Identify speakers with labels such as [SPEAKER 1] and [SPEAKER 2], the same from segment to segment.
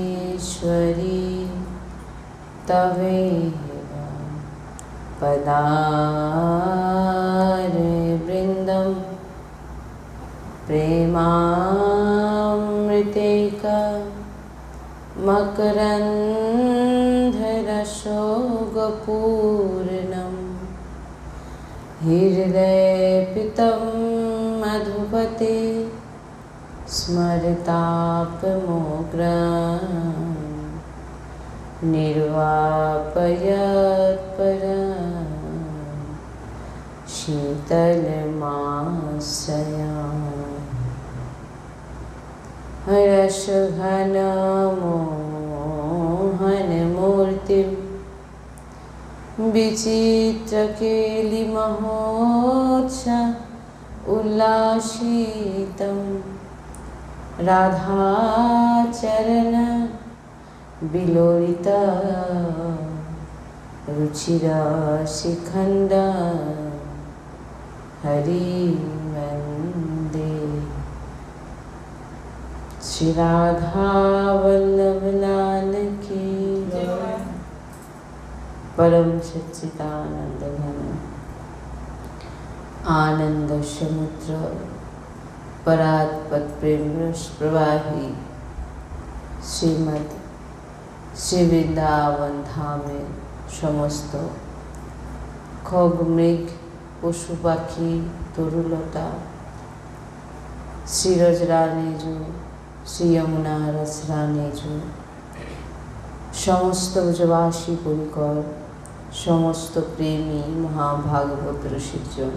[SPEAKER 1] वृंदावनेश्वरी तवेव पदारे वृंदम प्रेमामृतेका मकरन्धरसोगपूर्णं हृदयपितं मधुपते स्मरतापमोग्रं निर्वापयत्परं शीतलमाश्रयामि रसघनमोहनमूर्तिं विचित्रकेलिमहोत्सव उल्लासितं राधाचरण विलोलिता रुचिराशिखण्ड हरिवन्दे श्री राधा वल्लभ लाल की जय। परम सच्चिदानंद घन आनंद समुद्र परात्पर प्रेम रस प्रवाही श्रीमद श्री वृंदावन धामे समस्त खग मृग पशु पाखी तरुलता श्रीरज रानीजू श्री यमुना रस रानीजू समस्त ब्रजवासी परिकर समस्त प्रेमी महाभागवत ऋषिजन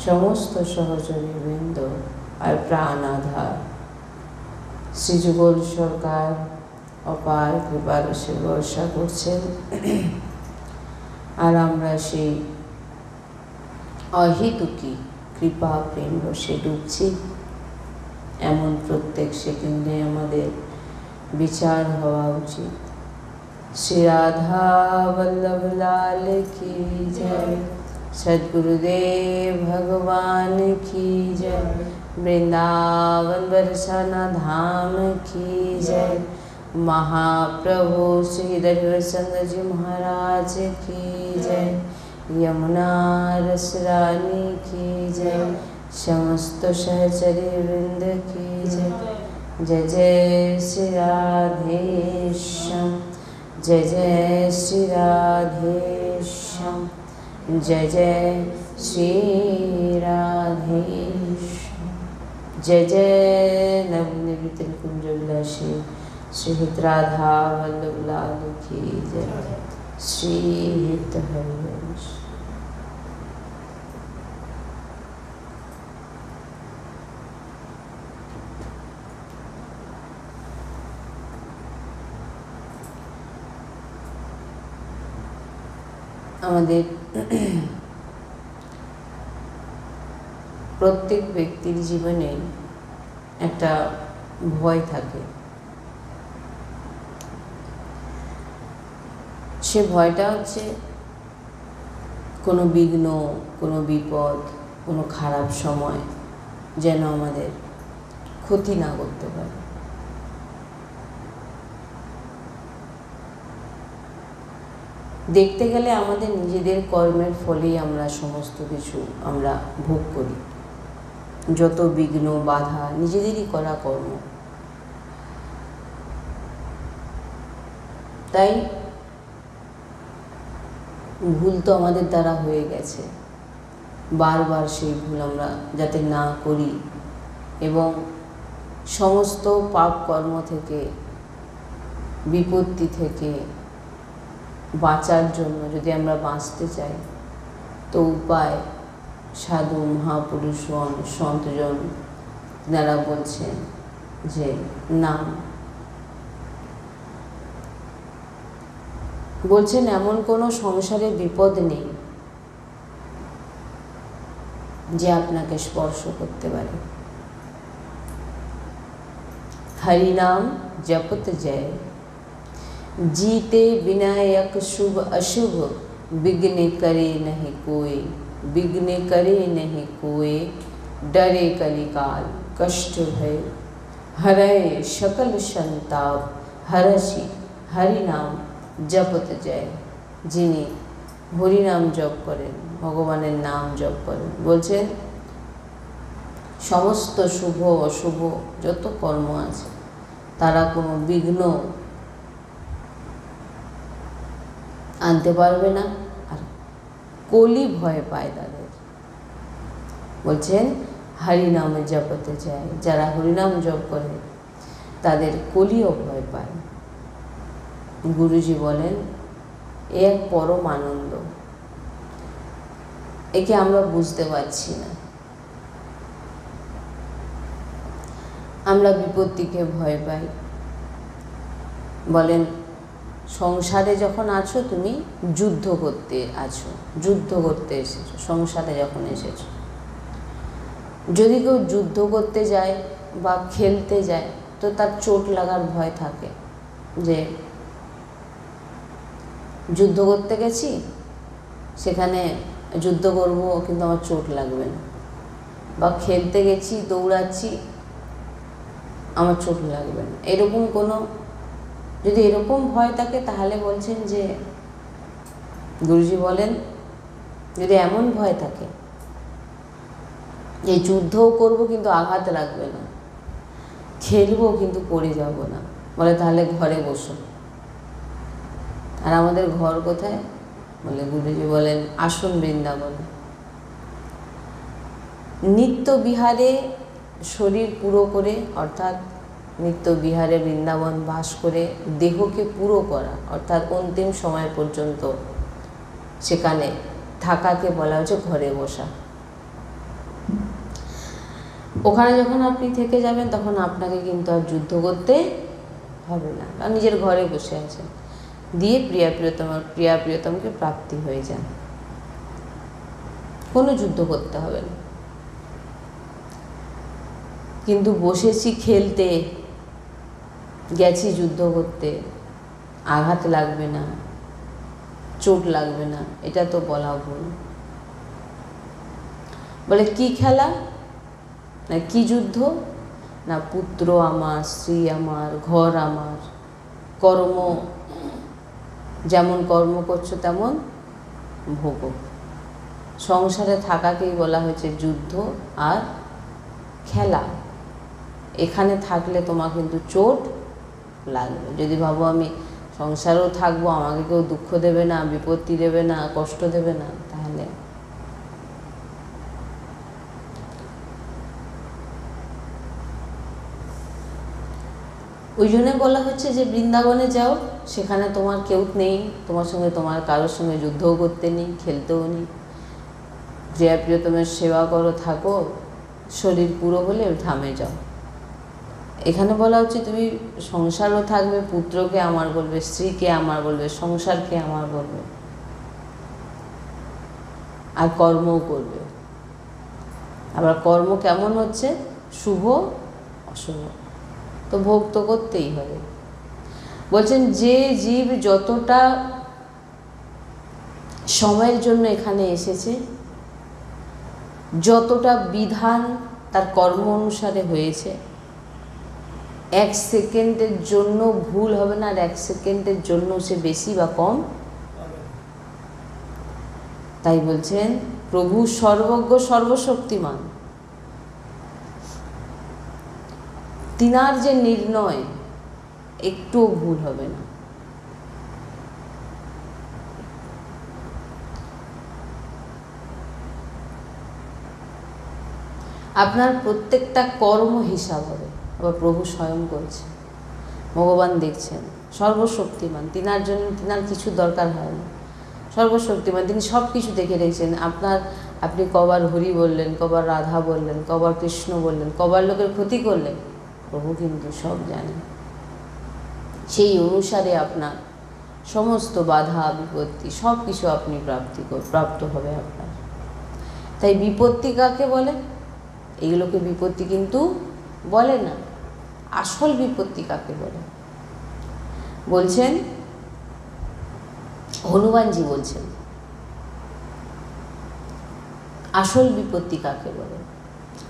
[SPEAKER 1] समस्त सहचरी वृंद और प्राण आधार श्री जुगल सरकार अपार कृपार से वर्षा करছেন আর আমরা সেই অহেতুকী কৃপা প্রেম রসে ডুবছি এমন প্রত্যেক সেকেন্ডে আমাদের বিচার হওয়া উচিত। শ্রী রাধা वल्लभ लाल की जय। सद्गुरुदेव भगवान की जय। वृंदावन बरसाना धाम की जय। महाप्रभु श्री दर्शन जी महाराज की जय। यमुना रस रानी की जय। समस्त सहचरी वृंद की जय। जय जय श्री राधेश्याम जय जय श्री राधेश्याम जय जय श्री राधेश्याम जय जय नवनिर्मित कुंज विलासी श्री हित राधा वल्लभ लाल की जय। श्री हित हरिवंश। আমাদের প্রত্যেক ব্যক্তির জীবনে একটা ভয় থাকে। সে ভয়টা হচ্ছে কোনো বিঘ্ন, কোনো বিপদ, কোনো খারাপ সময় যেন আমাদের ক্ষতি না করতে পারে। দেখতে গেলে আমাদের নিজেদের কর্মের ফলেই আমরা সমস্ত কিছু আমরা ভোগ করি। যত বিঘ্ন বাধা নিজেদেরই করা কর্ম। তাই ভুল তো আমাদের দ্বারা হয়ে গেছে, বারবার সেই ভুল আমরা যাতে না করি এবং সমস্ত পাপ কর্ম থেকে বিপত্তি থেকে বাঁচার জন্য যদি আমরা বাঁচতে চাই তো উপায় সাধু মহাপুরুষগণ সন্তজন যারা বলছেন যে নাম বলছেন এমন কোনো সংসারে বিপদ নেই যে আপনাকে স্পর্শ করতে পারে। हरि नाम जपत जय, जीते विनायक शुभ अशुभ, विघ्न करे नहीं कोई। विघ्न करे नहीं कोय, डरे कलिकाल कष्ट है, हरय सकल संताप, हरषि हरि नाम जपत जय। যিনি হরি নাম জপ করেন, ভগবানের নাম জপ করেন, বলছেন সমস্ত শুভ অশুভ যত কর্ম আছে তারা কোনো বিঘ্ন আনতে পারবে না, আর কলি ভয় পায় তাদের। বলছেন হরি নামে জপতে যায়, যারা হরিনাম জপ করে তাদের কলিও ভয় পায়। গুরুজি বলেন এ এক পরম আনন্দ, একে আমরা বুঝতে পারছি না। আমরা বিপত্তিকে ভয় পাই। বলেন সংসারে যখন আছো তুমি যুদ্ধ করতে আছো, যুদ্ধ করতে এসেছো, সংসারে যখন এসেছো, যদি কেউ যুদ্ধ করতে যায় বা খেলতে যায় তো তার চোট লাগার ভয় থাকে, যে যুদ্ধ করতে গেছি, সেখানে যুদ্ধ করব কিন্তু আমার চোট লাগবে না, বা খেলতে গেছি দৌড়াচ্ছি আমার চোট লাগবে না, এরকম কোনো যদি এরকম ভয় থাকে তাহলে বলছেন যে গুরুজি বলেন যদি এমন ভয় থাকে যে যুদ্ধও করব কিন্তু আঘাত লাগবে না, খেলবো কিন্তু পড়ে যাব না, বলে তাহলে ঘরে বসো। আর আমাদের ঘর কোথায়? বলে গুরুজি বলেন আসন বৃন্দাবন। নিত্য বিহারে শরীর পুরো করে, অর্থাৎ নিত্য বিহারে বৃন্দাবন বাস করে দেহকে পুরো করা, অর্থাৎ অন্তিম সময় পর্যন্ত সেখানে থাকাকে বলা হচ্ছে ঘরে বসা। ওখানে যখন আপনি থেকে যাবেন তখন আপনাকে কিন্তু আর যুদ্ধ করতে হবে না, কারণ নিজের ঘরে বসে আছেন, দিয়ে প্রিয়া প্রিয়তমকে প্রাপ্তি হয়ে যান, কোনো যুদ্ধ করতে হবে না। কিন্তু বসেছি খেলতে, গেছি যুদ্ধ করতে, আঘাত লাগবে না, চোট লাগবে না, এটা তো বলা ভুল। বলে কি খেলা না কি যুদ্ধ না, পুত্র আমার, স্ত্রী আমার, ঘর আমার, কর্ম যেমন কর্ম করছো তেমন ভোগ। সংসারে থাকাকেই বলা হয়েছে যুদ্ধ আর খেলা। এখানে থাকলে তোমার কিন্তু চোট লাগবে। যদি ভাবো আমি সংসারেও থাকবো, আমাকে কেউ দুঃখ দেবে না, বিপত্তি দেবে না, কষ্ট দেবে না, তাহলে ওই জন্য বলা হচ্ছে যে বৃন্দাবনে যাও, সেখানে তোমার কেউ নেই, তোমার সঙ্গে তোমার কারোর সঙ্গে যুদ্ধও করতে নেই, খেলতেও নেই, প্রিয়া প্রিয়তমের সেবা করো, থাকো, শরীর পুরো হলে ধামে যাও। এখানে বলা হচ্ছে তুমি সংসারও থাকবে, পুত্রকে আমার বলবে, স্ত্রীকে আমার বলবে, সংসারকে আমার বলবে, আর কর্মও করবে। আবার কর্ম কেমন হচ্ছে? শুভ অশুভ, তো ভোগ তো করতেই হবে। বলছেন যে জীব যতটা সময়ের জন্য এখানে এসেছে, যতটা বিধান তার কর্ম অনুসারে হয়েছে, 1 সেকেন্ডের জন্য ভুল হবে না, আর 1 সেকেন্ডের জন্য সে বেশি বা কম। তাই বলছেন প্রভু সর্বজ্ঞ সর্বশক্তিমান, তিনার যে নির্ণয় একটুও ভুল হবে না। আপনার প্রত্যেকটা কর্ম হিসাব হবে। আবার প্রভু স্বয়ং করছে, ভগবান দেখছেন, সর্বশক্তিমান, তিনার জন্য তিনার কিছু দরকার হয় না, সর্বশক্তিমান, তিনি সব কিছু দেখে রেখেছেন। আপনি কবার হরি বললেন, কবার রাধা বললেন, কবার কৃষ্ণ বললেন, কবার লোকের ক্ষতি করলেন, প্রভু কিন্তু সব জানেন। সেই অনুসারে আপনার সমস্ত বাধা বিপত্তি সব কিছু আপনি প্রাপ্ত হবে আপনার। তাই বিপত্তি কাকে বলে? এগুলোকে বিপত্তি কিন্তু বলে না। আসল বিপত্তি কাকে বলে? বলছেন হনুমানজি বলছেন, আসল বিপত্তি কাকে বলে?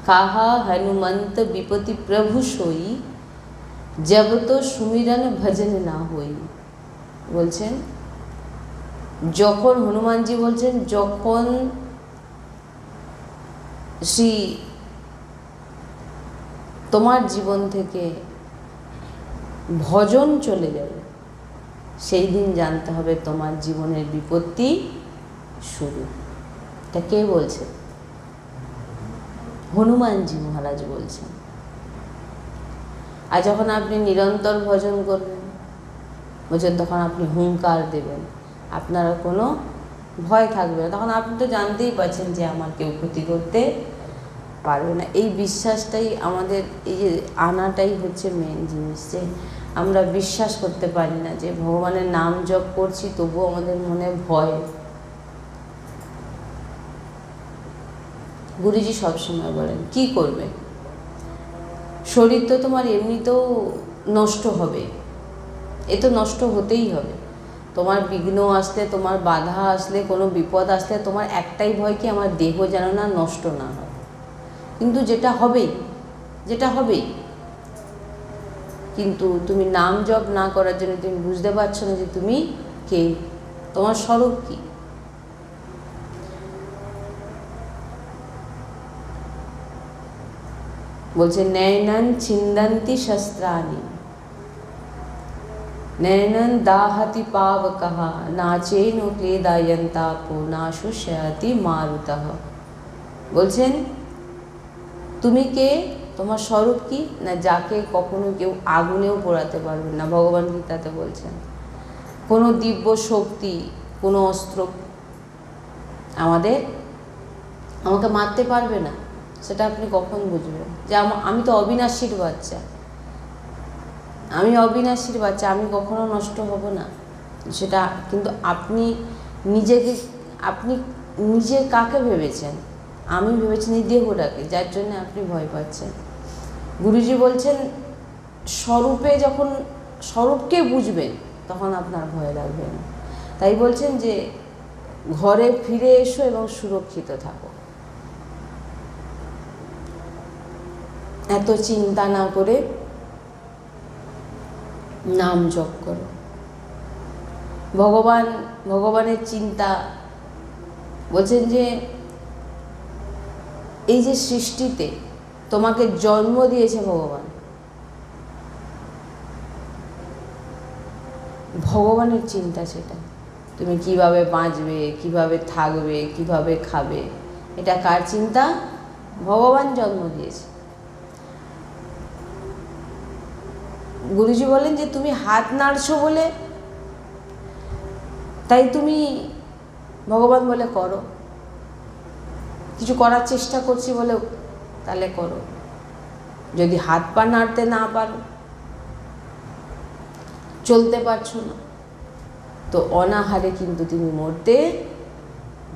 [SPEAKER 1] কাহা হনুমন্ত বিপত্তি প্রভু সই, জব তো সুমিরন ভজন না হই। বলছেন যখন হনুমানজি বলছেন যখন শ্রী তোমার জীবন থেকে ভজন চলে যাবে, সেই দিন জানতে হবে তোমার জীবনের বিপত্তি শুরু। এটা কে বলছে? হনুমানজি মহারাজ বলছেন। আর যখন আপনি নিরন্তর ভজন করবেন, বলছেন তখন আপনি হুঙ্কার দেবেন, আপনার কোনো ভয় থাকবে না। তখন আপনি তো জানতেই পারছেন যে আমার কেউ ক্ষতি করতে পারবে না। এই বিশ্বাসটাই আমাদের, এই যে আনাটাই হচ্ছে মেন জিনিস, যে আমরা বিশ্বাস করতে পারি না যে ভগবানের নাম জপ করছি তবুও আমাদের মনে ভয়। গুরুজি সবসময় বলেন কি করবে, শরীর তো তোমার এমনিতেও নষ্ট হবে, এ তো নষ্ট হতেই হবে। তোমার বিঘ্ন আসলে, তোমার বাধা আসলে, কোনো বিপদ আসলে তোমার একটাই ভয় কি আমার দেহ যেন না নষ্ট না হয়। কিন্তু যেটা হবেই, কিন্তু তুমি নাম জপ না করার জন্য তুমি বুঝতে পারছো না যে তুমি কে, তোমার স্বরূপ কি। বলছে নয়নন ছিন্দন্তি শস্ত্রাণি, নয়নন দাহতি পাবকঃ, নাচেন ক্লেদায়ন্তাপো, নাশুষ্যতি মারুতঃ। বলছেন তুমি কে, তোমার স্বরূপ কি না, যাকে কখনো কেউ আগুনেও পোড়াতে পারবে না। ভগবান গীতাতে বলছেন কোনো দিব্য শক্তি, কোনো অস্ত্র আমাকে মারতে পারবে না। সেটা আপনি কখন বুঝবেন যে আমি তো অবিনাশীর বাচ্চা, আমি কখনো নষ্ট হব না। সেটা কিন্তু আপনি নিজে কাকে ভেবেছেন? আমি ভেবেছি এই দেহটাকে, যার জন্য আপনি ভয় পাচ্ছেন। গুরুজি বলছেন যখন স্বরূপকে বুঝবেন তখন আপনার ভয় লাগবে না। তাই বলছেন যে ঘরে ফিরে এসো এবং সুরক্ষিত থাকো, এত চিন্তা না করে নাম জপ করো। ভগবানের চিন্তা, বলছেন যে এই যে সৃষ্টিতে তোমাকে জন্ম দিয়েছে ভগবানের চিন্তা, সেটা তুমি কিভাবে বাঁচবে, কিভাবে থাকবে, কিভাবে খাবে, এটা কার চিন্তা? ভগবান জন্ম দিয়েছে। গুরুজি বলেন যে তুমি হাত নাড়ছো বলে তাই তুমি, ভগবান বলে করো, কিছু করার চেষ্টা করছি বলে তাহলে করো। যদি হাত পা নাড়তে না পারো, চলতে পারছো না, তো অনাহারে কিন্তু তিনি মরতে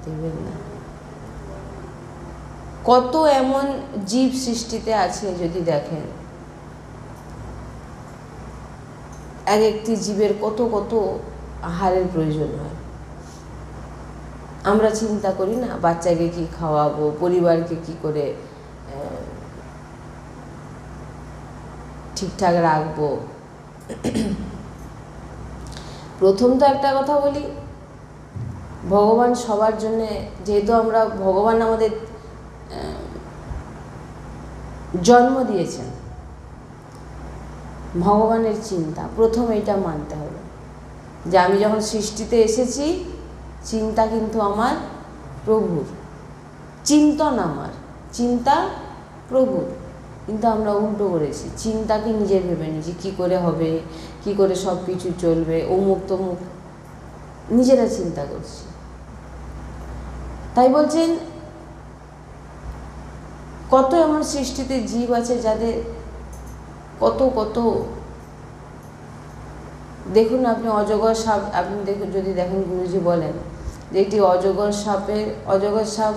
[SPEAKER 1] দেবেন না। কত এমন জীব সৃষ্টিতে আছে যদি দেখেন, এক একটি জীবের কত কত আহারের প্রয়োজন হয়। আমরা চিন্তা করি না বাচ্চাকে কি খাওয়াবো, পরিবারকে কি করে ঠিকঠাক রাখবো। প্রথম তো একটা কথা বলি, ভগবান সবার জন্যে, যেহেতু আমরা ভগবান আমাদের জন্ম দিয়েছেন, ভগবানের চিন্তা প্রথম এইটা মানতে হবে যে আমি যখন সৃষ্টিতে এসেছি, চিন্তা কিন্তু আমার প্রভুর, চিন্তন আমার, চিন্তা প্রভুর। কিন্তু আমরা উল্টো করেছি, চিন্তাকে নিজের ভেবে নিয়েছি, কী করে হবে, কি করে সব কিছু চলবে, অমুক তমুক নিজেরা চিন্তা করছি। তাই বলছেন কত এমন সৃষ্টিতে জীব আছে যাদের কত কত, দেখুন আপনি অজগর সাপ, আপনি দেখুন, যদি দেখেন গুরুজি বলেন যে একটি অজগর সাপ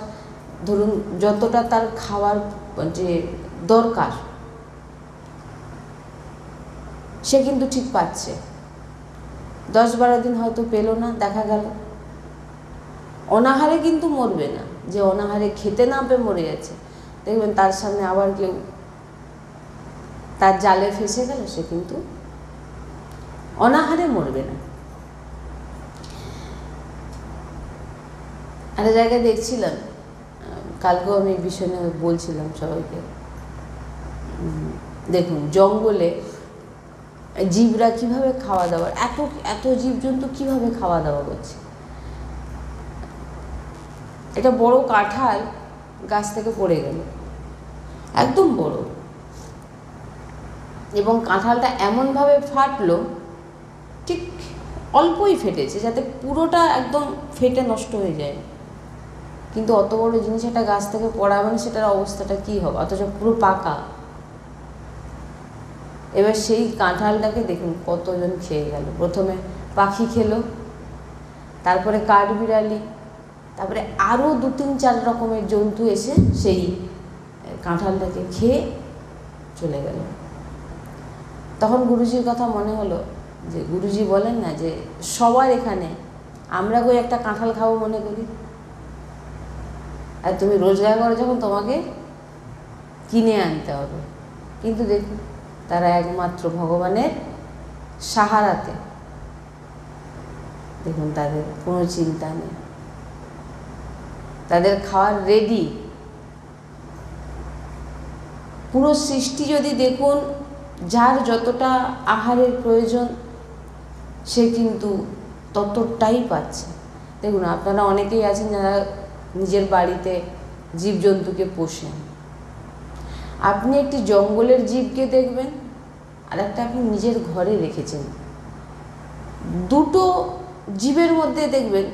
[SPEAKER 1] ধরুন যতটা তার খাওয়ার যে দরকার সে কিন্তু ঠিক পাচ্ছে, 10-12 দিন হয়তো পেল না, দেখা গেল অনাহারে কিন্তু মরবে না, যে অনাহারে খেতে না পেয়ে মরে যাচ্ছে, দেখবেন তার সামনে আবার কেউ তার জালে ফেসে গেল, সে কিন্তু অনাহারে মরবে না। একটা জায়গায় দেখছিলাম, কালকেও আমি এই বিষয় নিয়ে বলছিলাম সবাইকে, দেখুন জঙ্গলে জীবরা কিভাবে খাওয়া দাওয়া, এত এত জীবজন্তু কিভাবে খাওয়া দাওয়া করছে। একটা বড় কাঁঠাল গাছ থেকে পড়ে গেল, একদম বড়, এবং কাঁঠালটা এমনভাবে ফাটলো, ঠিক অল্পই ফেটেছে যাতে পুরোটা একদম ফেটে নষ্ট হয়ে যায়, কিন্তু অত বড় জিনিস একটা গাছ থেকে পড়া মানে সেটার অবস্থাটা কী হবে, অথচ পুরো পাকা। এবার সেই কাঁঠালটাকে দেখুন কতজন খেয়ে গেল। প্রথমে পাখি খেলো, তারপরে কাঠবিড়ালি, তারপরে আরও 2-3-4 রকমের জন্তু এসে সেই কাঁঠালটাকে খেয়ে চলে গেল। তখন গুরুজির কথা মনে হলো, যে গুরুজি বলেন না যে সবার এখানে আমরা কই একটা কাঁঠাল খাবো মনে করি, আর তুমি রোজগার করো যখন তোমাকে কিনে আনতে হবে, কিন্তু দেখুন তারা একমাত্র ভগবানের সাহারাতে, দেখুন তাদের কোনো চিন্তা নেই, তাদের খাওয়ার রেডি। পুরো সৃষ্টি যদি দেখুন, যার যতটা আহারের প্রয়োজন সে কিন্তু ততটাই পাচ্ছে। দেখুন আপনারা অনেকেই আছেন যারা নিজের বাড়িতে জীবজন্তুকে পোষেন, আপনি একটি জঙ্গলের জীবকে দেখবেন, আর একটা আপনি নিজের ঘরে রেখেছেন, দুটো জীবের মধ্যে দেখবেন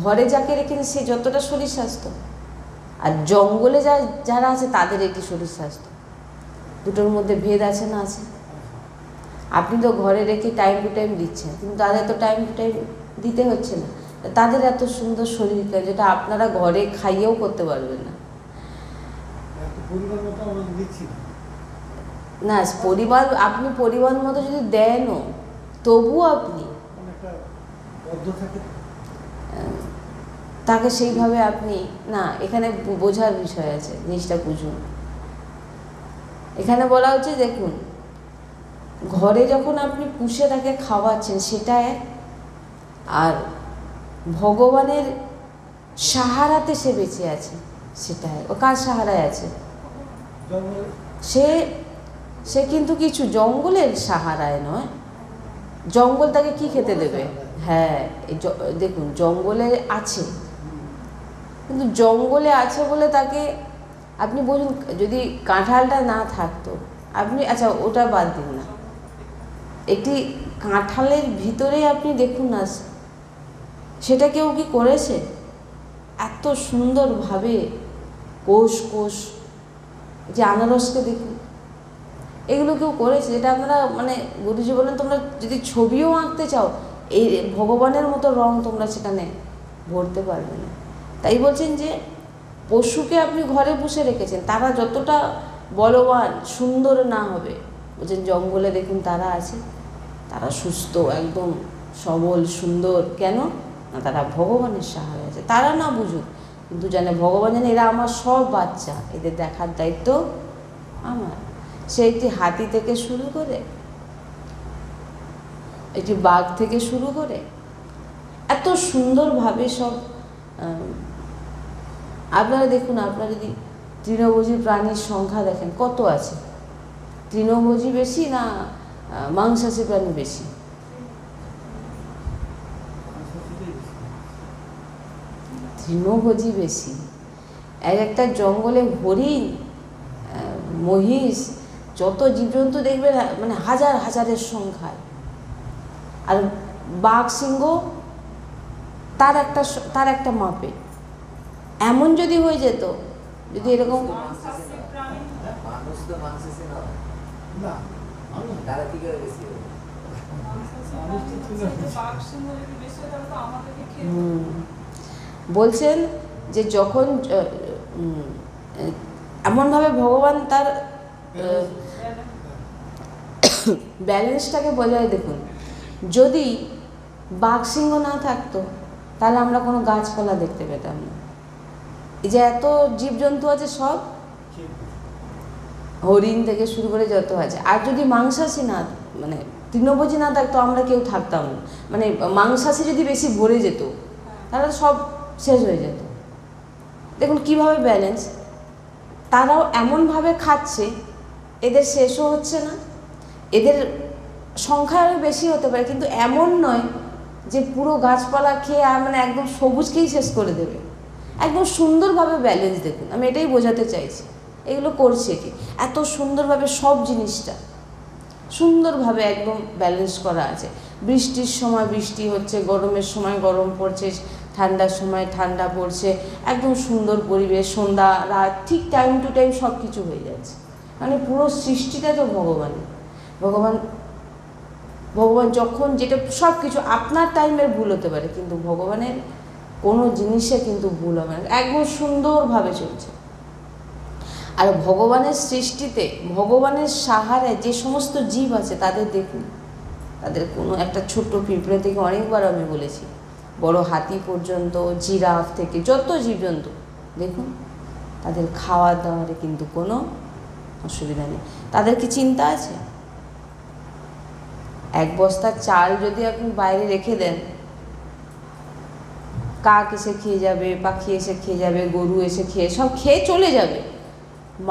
[SPEAKER 1] ঘরে যাকে রেখেছেন সে যতটা শরীর স্বাস্থ্য, আর জঙ্গলে যারা আছে তাদের একটি শরীর স্বাস্থ্য, দুটোর মধ্যে ভেদ আছে না? আছে। আপনি তো ঘরে রেখে টাইম টু টাইম দিচ্ছেন, কিন্তু তাদের তো টাইম টু টাইম দিতে হচ্ছে না, তাদের এত সুন্দর শরীর যেটা আপনারা ঘরে খাইয়েও করতে পারবেন না। না পরিবার, আপনি পরিবার মতো যদি দেনও তবুও আপনি তাকে সেইভাবে আপনি না, এখানে বোঝার বিষয় আছে, জিনিসটা বুঝুন। এখানে বলা হচ্ছে দেখুন, ঘরে যখন আপনি পুষে তাকে খাওয়াচ্ছেন সেটা এক, আর ভগবানের সাহারাতে সে বেঁচে আছে সেটা এক। ও কার সাহারায় আছে? সে কিন্তু কিছু জঙ্গলের সাহারায় নয়, জঙ্গল তাকে কি খেতে দেবে? হ্যাঁ দেখুন জঙ্গলে আছে, কিন্তু জঙ্গলে আছে বলে তাকে আপনি বলুন, যদি কাঁঠালটা না থাকতো আপনি, আচ্ছা ওটা বাদ দিন না, একটি কাঁঠালের ভিতরে আপনি দেখুন না, সেটা কেউ কি করেছে? এত সুন্দরভাবে কোষ কোষ, যে আনারসকে দেখুন, এগুলো কেউ করেছে? যেটা আপনারা মানে গুরুজি বলেন তোমরা যদি ছবিও আঁকতে চাও, এই ভগবানের মতো রং তোমরা সেখানে ভরতে পারবে না। তাই বলছেন যে পশুকে আপনি ঘরে পুষে রেখেছেন, তারা যতটা বলবান সুন্দর না হবে, বলছেন জঙ্গলে দেখুন তারা আছে, তারা সুস্থ একদম সবল সুন্দর, কেন না? তারা ভগবানের সাহায্যে আছে। তারা না বুঝুক, কিন্তু জানে ভগবান জানে এরা আমার সব বাচ্চা, এদের দেখার দায়িত্ব আমার। সে একটি হাতি থেকে শুরু করে, একটি বাঘ থেকে শুরু করে, এত সুন্দরভাবে সব। আপনারা দেখুন, আপনারা যদি তৃণভোজী প্রাণীর সংখ্যা দেখেন কত আছে, তৃণভোজী বেশি না মাংসাশী প্রাণী বেশি? তৃণভোজী বেশি। একটা জঙ্গলে হরিণ, মহিষ, যত জীবজন্তু দেখবে মানে হাজার হাজারের সংখ্যায়, আর বাঘ সিংহ তার একটা মাপে। এমন যদি হয়ে যেত, যদি এরকম বলছেন যে যখন এমনভাবে ভগবান তার ব্যালেন্সটাকে বজায়, দেখুন যদি বাঘ সিংহ না থাকতো তাহলে আমরা কোনো গাছপালা দেখতে পেতাম না, এই যে এত জীবজন্তু আছে সব, হরিণ থেকে শুরু করে যত আছে, আর যদি মাংসাশী না মানে তৃণভোজী না থাকতো আমরা কেউ থাকতাম না, মানে মাংসাশী যদি বেশি ভরে যেত তাহলে সব শেষ হয়ে যেত। দেখুন কীভাবে ব্যালেন্স, তারাও এমনভাবে খাচ্ছে, এদের শেষও হচ্ছে না, এদের সংখ্যা আরও বেশি হতে পারে, কিন্তু এমন নয় যে পুরো গাছপালা খেয়ে মানে একদম সবুজকেই শেষ করে দেবে। একদম সুন্দরভাবে ব্যালেন্স, দেখুন আমি এটাই বোঝাতে চাইছি। এগুলো করছে কি এত সুন্দরভাবে, সব জিনিসটা সুন্দরভাবে একদম ব্যালেন্স করা আছে। বৃষ্টির সময় বৃষ্টি হচ্ছে, গরমের সময় গরম পড়ছে, ঠান্ডার সময় ঠান্ডা পড়ছে, একদম সুন্দর পরিবেশ, সন্ধ্যা রাত ঠিক টাইম টু টাইম সব কিছু হয়ে যাচ্ছে। মানে পুরো সৃষ্টিটা তো ভগবান যখন যেটা সব কিছু আপনার টাইমের ভুল হতে পারে, কিন্তু ভগবানের কোনো জিনিসে কিন্তু ভুল হবে না, একদম সুন্দরভাবে চলছে। আর ভগবানের সৃষ্টিতে, ভগবানের সাহারায় যে সমস্ত জীব আছে তাদের দেখুন, তাদের কোনো একটা ছোট্ট পিঁপড়ে থেকে অনেকবার আমি বলেছি, বড় হাতি পর্যন্ত, জিরাফ থেকে যত জীবজন্তু দেখুন, তাদের খাওয়া দাওয়ারে কিন্তু কোনো অসুবিধা নেই। তাদের কি চিন্তা আছে? এক বস্তা চাল যদি আপনি বাইরে রেখে দেন, কাক এসে খেয়ে যাবে, পাখি এসে খেয়ে যাবে, গরু এসে খেয়ে সব খেয়ে চলে যাবে,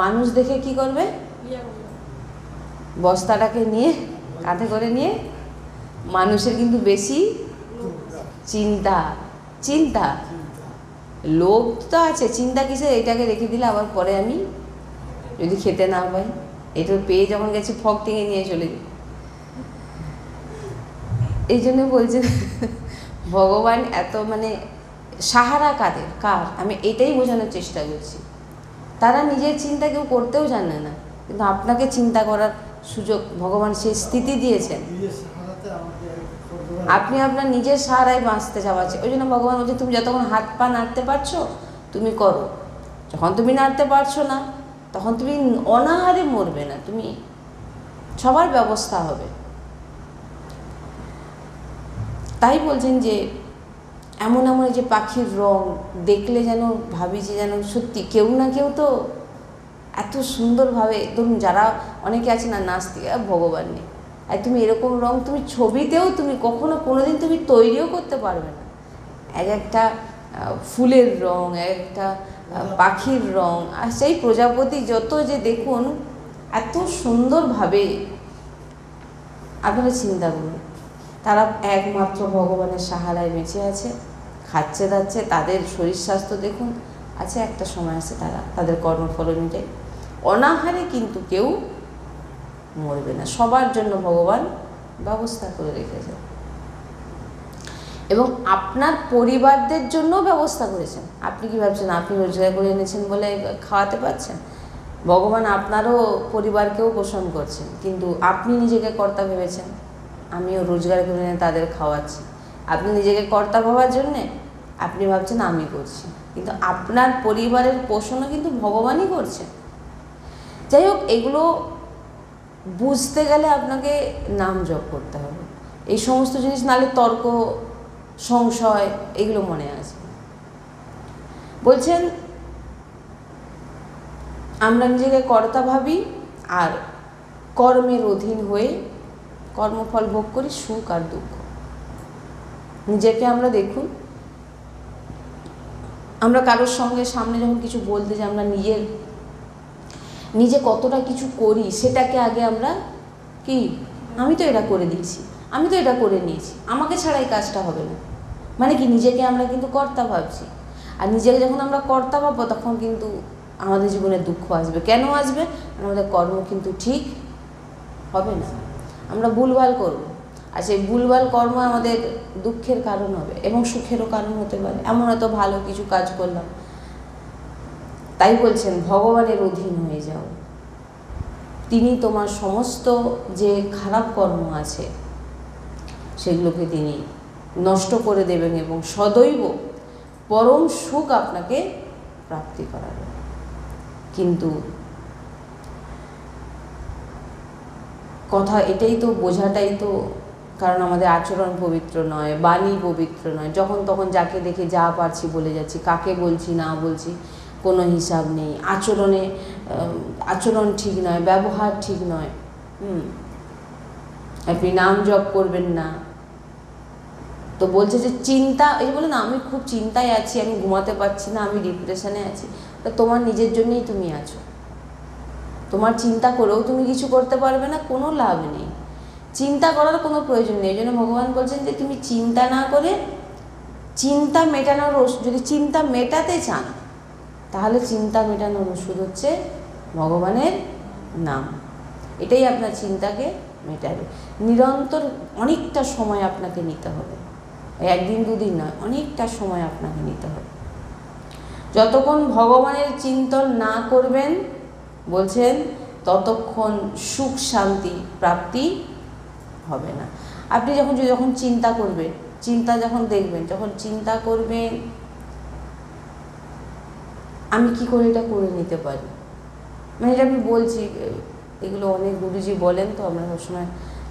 [SPEAKER 1] মানুষ দেখে কি করবে? বস্তাটাকে নিয়ে কাঁধে করে নিয়ে, মানুষের কিন্তু বেশি চিন্তা লোভ তো আছে, চিন্তা কিসে? এটাকে রেখে দিলে আবার পরে আমি যদি খেতে না পাই, এটা পেয়ে যখন গেছি ফক টেঙে নিয়ে চলে যাই। এই জন্য বলছে ভগবান এত মানে সাহারা কার আমি এটাই বোঝানোর চেষ্টা করছি। তারা নিজের চিন্তা কেউ করতেও জানে না, কিন্তু আপনাকে চিন্তা করার সুযোগ ভগবান সেই স্থিতি দিয়েছেন। আপনি আপনার নিজের সাহারায় বাঁচতে চাওয়াচ্ছে। ওই জন্য ভগবান বলছে তুমি যতক্ষণ হাত পা নাড়তে পারছো তুমি করো, যখন তুমি নাড়তে পারছো না তখন তুমি অনাহারে মরবে না, তুমি সবার ব্যবস্থা হবে। তাই বলছেন যে এমন যে পাখির রং দেখলে যেন ভাবি যে যেন সত্যি কেউ না কেউ তো এত সুন্দরভাবে, ধরুন যারা অনেকে আছে না নাস্তিক, ভগবান নেই, আর তুমি এরকম রং তুমি ছবিতেও তুমি কখনো কোনোদিন তুমি তৈরিও করতে পারবে না। এক একটা ফুলের রং, এক একটা পাখির রং, আর সেই প্রজাপতি যত যে দেখুন এত সুন্দরভাবে, আপনারা চিন্তা করুন, তারা একমাত্র ভগবানের সাহারায় বেঁচে আছে, খাচ্ছে দাচ্ছে, তাদের শরীর স্বাস্থ্য দেখুন আছে, একটা সময় আছে তাদের কর্মফল অনুযায়ী অনাহারে কিন্তু কেউ মরবে না, সবার জন্য ভগবান ব্যবস্থা করে রেখেছেন। এবং আপনার পরিবারদের জন্য ব্যবস্থা করেছেন। আপনি কি ভাবছেন আপনি রোজগার করে এনেছেন বলে খাওয়াতে পারছেন? ভগবান আপনারও পরিবারকেও পোষণ করছেন, কিন্তু আপনি নিজেকে কর্তা ভেবেছেন, আমিও রোজগার করে এনে তাদের খাওয়াচ্ছি। আপনি নিজেকে কর্তা ভাবার জন্যে আপনি ভাবছেন আমি করছি, কিন্তু আপনার পরিবারের পোষণও কিন্তু ভগবানই করছে। যাই হোক, এগুলো বুঝতে গেলে আপনাকে নাম জপ করতে হবে। এই সমস্ত জিনিস নাহলে তর্ক সংশয় এগুলো মনে আছে। বলছেন আমরা নিজেকে কর্তা ভাবি আর কর্মের অধীন হয়ে কর্মফল ভোগ করি, সুখ আর দুঃখ। নিজেকে আমরা দেখুন, আমরা কারোর সঙ্গে সামনে যখন কিছু বলতে যাই, আমরা নিজে কতটা কিছু করি সেটাকে আগে আমরা কি, আমি তো এটা করে দিয়েছি, আমি তো এটা করে নিয়েছি, আমাকে ছাড়া এই কাজটা হবে না, মানে কি নিজেকে আমরা কিন্তু কর্তা ভাবছি। আর নিজেকে যখন আমরা কর্তা ভাববো তখন কিন্তু আমাদের জীবনে দুঃখ আসবে। কেন আসবে? আমাদের কর্ম কিন্তু ঠিক হবে না, আমরা ভুলভাল করব, আর সেই ভুলভাল কর্ম আমাদের দুঃখের কারণ হবে এবং সুখেরও কারণ হতে পারে। এমন হয়তো ভালো কিছু কাজ করলাম। তাই বলছেন ভগবানের অধীন হয়ে যাও, তিনি তোমার সমস্ত যে খারাপ কর্ম আছে সেগুলোকে তিনি নষ্ট করে দেবেন এবং সদৈব পরম সুখ আপনাকে প্রাপ্তি করাবেন। কিন্তু কথা এটাই তো, বোঝাটাই তো, কারণ আমাদের আচরণ পবিত্র নয়, বাণী পবিত্র নয়, যখন তখন যাকে দেখে যা পারছি বলে যাচ্ছি, কাকে বলছি না বলছি, কোনো হিসাব নেই, আচরণ ঠিক নয়, ব্যবহার ঠিক নয়, আপনি নাম জপ করবেন না। তো বলছে যে চিন্তা, এই বলে না আমি খুব চিন্তায় আছি, আমি ঘুমাতে পারছি না, আমি ডিপ্রেশনে আছি, তা তোমার নিজের জন্যই তুমি আছো। তোমার চিন্তা করেও তুমি কিছু করতে পারবে না, কোনো লাভ নেই, চিন্তা করার কোনো প্রয়োজন নেই। এই জন্য ভগবান বলছেন যে তুমি চিন্তা না করে চিন্তা মেটানোর যদি চিন্তা মেটাতে চান তাহলে চিন্তা মেটানোর ওষুধ হচ্ছে ভগবানের নাম। এটাই আপনার চিন্তাকে মেটাবে। নিরন্তর অনেকটা সময় আপনাকে নিতে হবে, একদিন দুদিন নয়, অনেকটা সময় আপনাকে নিতে হবে। যতক্ষণ ভগবানের চিন্তন না করবেন বলছেন ততক্ষণ সুখ শান্তি প্রাপ্তি হবে না। আপনি যখন চিন্তা করবেন, চিন্তা যখন দেখবেন, যখন চিন্তা করবেন আমি কি করে এটা করে নিতে পারি, মানে এটা আমি বলছি, এগুলো অনেক গুরুজি বলেন, তো আমরা সবসময়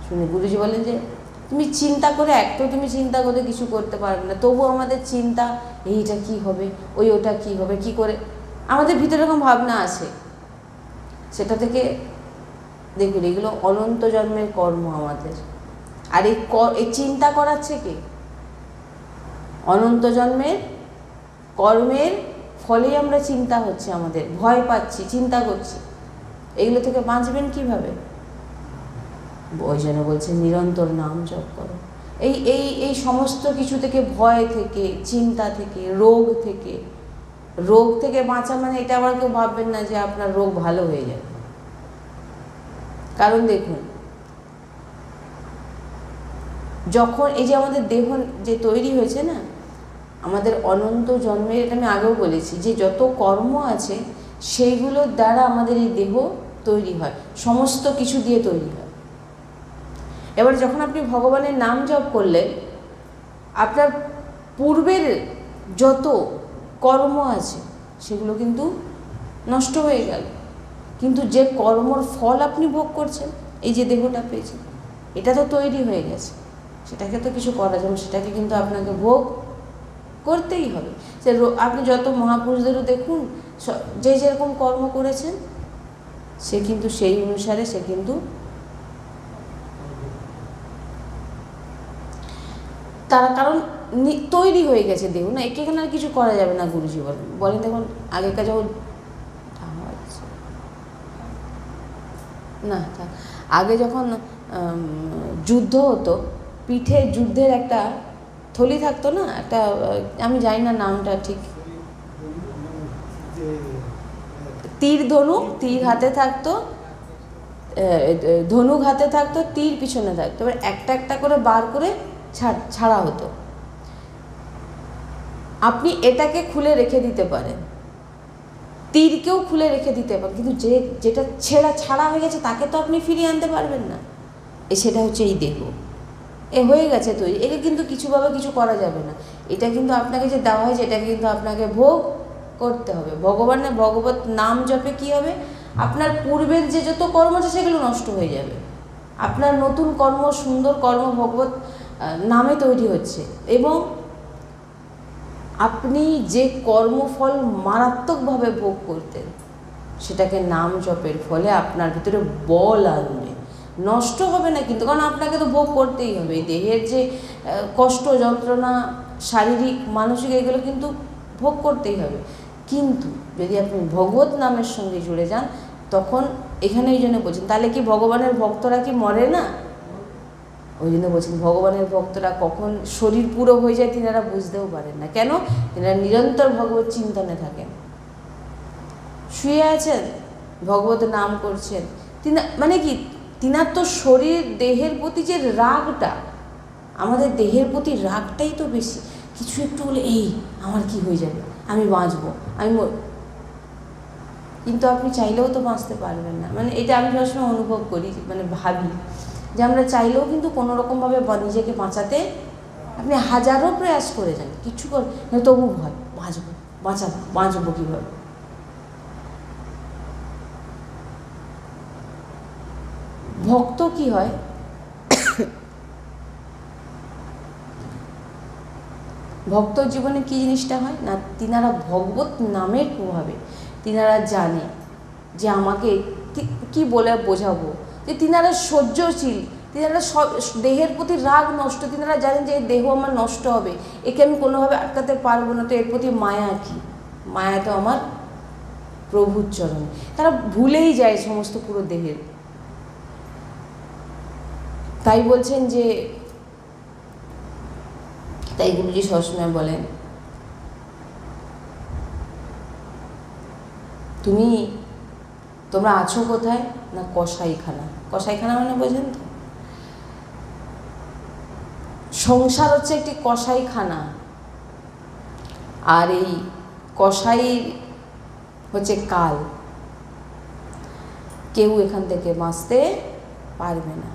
[SPEAKER 1] শুনি। গুরুজি বলেন যে তুমি চিন্তা করে, তো তুমি চিন্তা করে কিছু করতে পারবে না, তবু আমাদের চিন্তা এইটা কি হবে, ওটা কি হবে, কি করে আমাদের ভিতরে এরকম ভাবনা আছে। সেটা থেকে দেখুন এগুলো অনন্ত জন্মের কর্ম আমাদের। আর এই চিন্তা করাচ্ছে কে? অনন্ত জন্মের কর্মের ফলেই আমরা চিন্তা হচ্ছে, আমাদের ভয় পাচ্ছি, চিন্তা করছি। এগুলো থেকে বাঁচবেন কিভাবে? ওই জন্য বলছে নিরন্তর নাম জপ করো। এই সমস্ত কিছু থেকে, ভয় থেকে, চিন্তা থেকে, রোগ থেকে বাঁচা মানে এটা আবার কেউ ভাববেন না যে আপনার রোগ ভালো হয়ে যাবে। কারণ দেখুন যখন এই যে আমাদের দেহ যে তৈরি হয়েছে না, আমাদের অনন্ত জন্মের, এটা আমি আগেও বলেছি যে যত কর্ম আছে সেইগুলোর দ্বারা আমাদের এই দেহ তৈরি হয়, সমস্ত কিছু দিয়ে তৈরি হয়। এবার যখন আপনি ভগবানের নাম জপ করলেন, আপনার পূর্বের যত কর্ম আছে সেগুলো কিন্তু নষ্ট হয়ে গেল, কিন্তু যে কর্মর ফল আপনি ভোগ করছেন, এই যে দেহটা পেয়েছেন, এটা তো তৈরি হয়ে গেছে, সেটাকে তো কিছু করা যাবে, সেটাকে কিন্তু আপনাকে ভোগ করতেই হবে। সে আপনি যত মহাপুরুষদেরও দেখুন, যে যেরকম কর্ম করেছেন সে কিন্তু সেই অনুসারে সে কিন্তু তারা, কারণ তৈরি হয়ে গেছে দেহ না, এখানে আর কিছু করা যাবে না। গুরুজি বলেন দেখুন আগেকার যখন না, আগে যখন যুদ্ধ হতো, পিঠে যুদ্ধের একটা থলি থাকতো না, একটা, আমি জানি না নামটা ঠিক, তীর হাতে থাকতো, ধনুক হাতে থাকতো, তীর পিছনে থাকতো, এবার একটা একটা করে বার করে ছাড়া হতো। আপনি এটাকে খুলে রেখে দিতে পারেন, তীরকেও খুলে রেখে দিতে পারেন, কিন্তু যেটা ছাড়া হয়ে গেছে তাকে তো আপনি ফিরিয়ে আনতে পারবেন না। সেটা হচ্ছে এই দেহ, হয়ে গেছে তৈরি, একে কিন্তু কিছুভাবে কিছু করা যাবে না। এটা কিন্তু আপনাকে যে দেওয়া হয়েছে এটাকে কিন্তু আপনাকে ভোগ করতে হবে। ভগবত নাম জপে কি হবে, আপনার পূর্বের যে যত কর্ম আছে সেগুলো নষ্ট হয়ে যাবে, আপনার নতুন কর্ম, সুন্দর কর্ম ভগবত নামে তৈরি হচ্ছে, এবং আপনি যে কর্মফল মারাত্মকভাবে ভোগ করতেন সেটাকে নাম জপের ফলে আপনার ভিতরে বল আনবে, নষ্ট হবে না কিন্তু, কারণ আপনাকে তো ভোগ করতেই হবে। এই দেহের যে কষ্ট যন্ত্রণা, শারীরিক মানসিক, এগুলো কিন্তু ভোগ করতেই হবে। কিন্তু যদি আপনি ভগবত নামের সঙ্গে জুড়ে যান তখন, এখানে এই জন্য বলছেন, তাহলে কি ভগবানের ভক্তরা কি মরে না? ওই জন্য বলছেন ভগবানের ভক্তরা কখন শরীর পুরো হয়ে যায় তিনারা বুঝতেও পারেন না। কেন? তিনারা নিরন্তর ভগবত চিন্তনে থাকেন, শুয়ে আছেন, ভগবত নাম করছেন, মানে কি তিনার তো শরীর দেহের প্রতি যে রাগটা, আমাদের দেহের প্রতি রাগটাই তো বেশি। কিছু একটু বলে আমার কি হয়ে যাবে, আমি বাঁচবো, কিন্তু আপনি চাইলেও তো বাঁচতে পারবেন না। মানে এটা আমি সবসময় অনুভব করি, মানে ভাবি যে আমরা চাইলেও কিন্তু কোনো রকমভাবে নিজেকে বাঁচাতে আপনি হাজারো প্রয়াস করে যান, কিছু করে তবু ভয়, বাঁচবো কীভাবে। ভক্ত কি হয়, ভক্ত জীবনে কী জিনিসটা হয় না, তিনারা ভগবত নামের প্রভাবে তিনারা জানে যে আমাকে কি বলে বোঝাবো, যে তিনারা সহ্যশীল, তিনারা দেহের প্রতি রাগ নষ্ট, তিনারা জানেন যে এই দেহ আমার নষ্ট হবে, একে আমি কোনোভাবে আটকাতে পারবো না, তো এর প্রতি মায়া কি, মায়া তো আমার প্রভুর চরণে। তারা ভুলেই যায় সমস্ত পুরো দেহের। তাই বলছেন যে, তাই গুরুজি সবসময় বলেন তোমরা আছো কোথায় না কসাইখানা। কসাইখানা মানে বোঝেন তো, সংসার হচ্ছে একটি কসাইখানা, আর এই কসাই হচ্ছে কাল। কেউ এখান থেকে বাঁচতে পারবে না।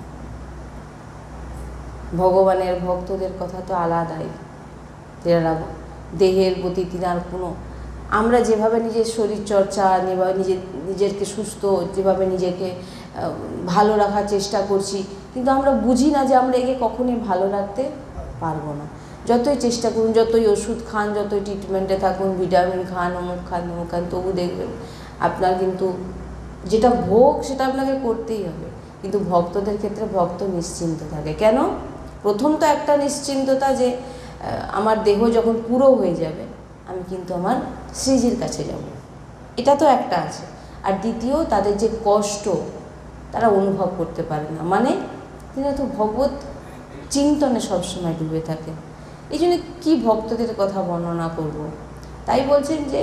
[SPEAKER 1] ভগবানের ভক্তদের কথা তো আলাদাই। তেনারা দেহের প্রতি তিনার কোনো, আমরা যেভাবে নিজের শরীর চর্চা, নিজেকে সুস্থ, যেভাবে নিজেকে ভালো রাখার চেষ্টা করছি, কিন্তু আমরা বুঝি না যে আমরা একে কখনোই ভালো রাখতে পারবো না। যতই চেষ্টা করুন, যতই ওষুধ খান, যতই ট্রিটমেন্টে থাকুন, ভিটামিন খান, অমুক খান, তবু দেখবেন আপনার কিন্তু যেটা ভোগ সেটা আপনাকে করতেই হবে। কিন্তু ভক্তদের ক্ষেত্রে ভক্ত নিশ্চিন্ত থাকে। কেন? প্রথম তো একটা নিশ্চিন্ততা যে আমার দেহ যখন পুরো হয়ে যাবে আমি কিন্তু আমার শ্রীজির কাছে যাব, এটা তো একটা আছে। আর দ্বিতীয়, তাদের যে কষ্ট তারা অনুভব করতে পারে না, মানে তিনি তো ভগবত চিন্তনে সবসময় ডুবে থাকে। এই জন্য কী ভক্তদের কথা বর্ণনা করব। তাই বলছেন যে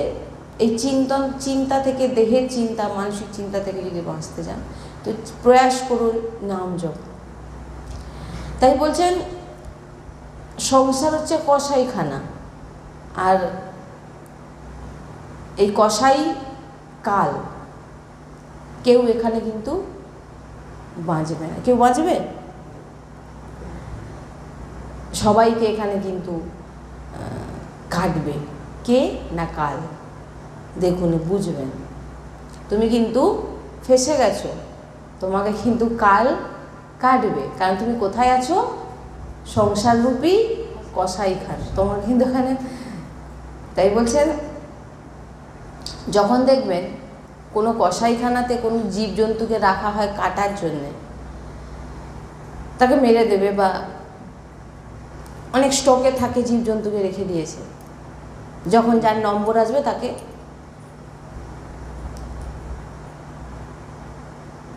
[SPEAKER 1] এই চিন্তা থেকে, দেহের চিন্তা, মানসিক চিন্তা থেকে যদি বাঁচতে যান তো প্রয়াস করুন নাম জপ। তাই বলছেন সংসার হচ্ছে কসাইখানা, আর এই কসাই কাল। কেউ এখানে কিন্তু বাঁচবে না। কেউ বাঁচবে? সবাইকে এখানে কিন্তু কাটবে। কে না কাল। দেখুন, বুঝবেন তুমি কিন্তু ফেসে গেছো, তোমাকে কিন্তু কাল কাটবে। কারণ তুমি কোথায় আছো? সংসাররূপী কসাইখানা, তোমার কিন্তু এখানে। তাই বলছেন যখন দেখবেন কোনো কসাইখানাতে কোনো জীবজন্তুকে রাখা হয় কাটার জন্যে, তাকে মেরে দেবে, বা অনেক স্টকে থাকে জীবজন্তুকে রেখে দিয়েছে, যখন যার নম্বর আসবে তাকে,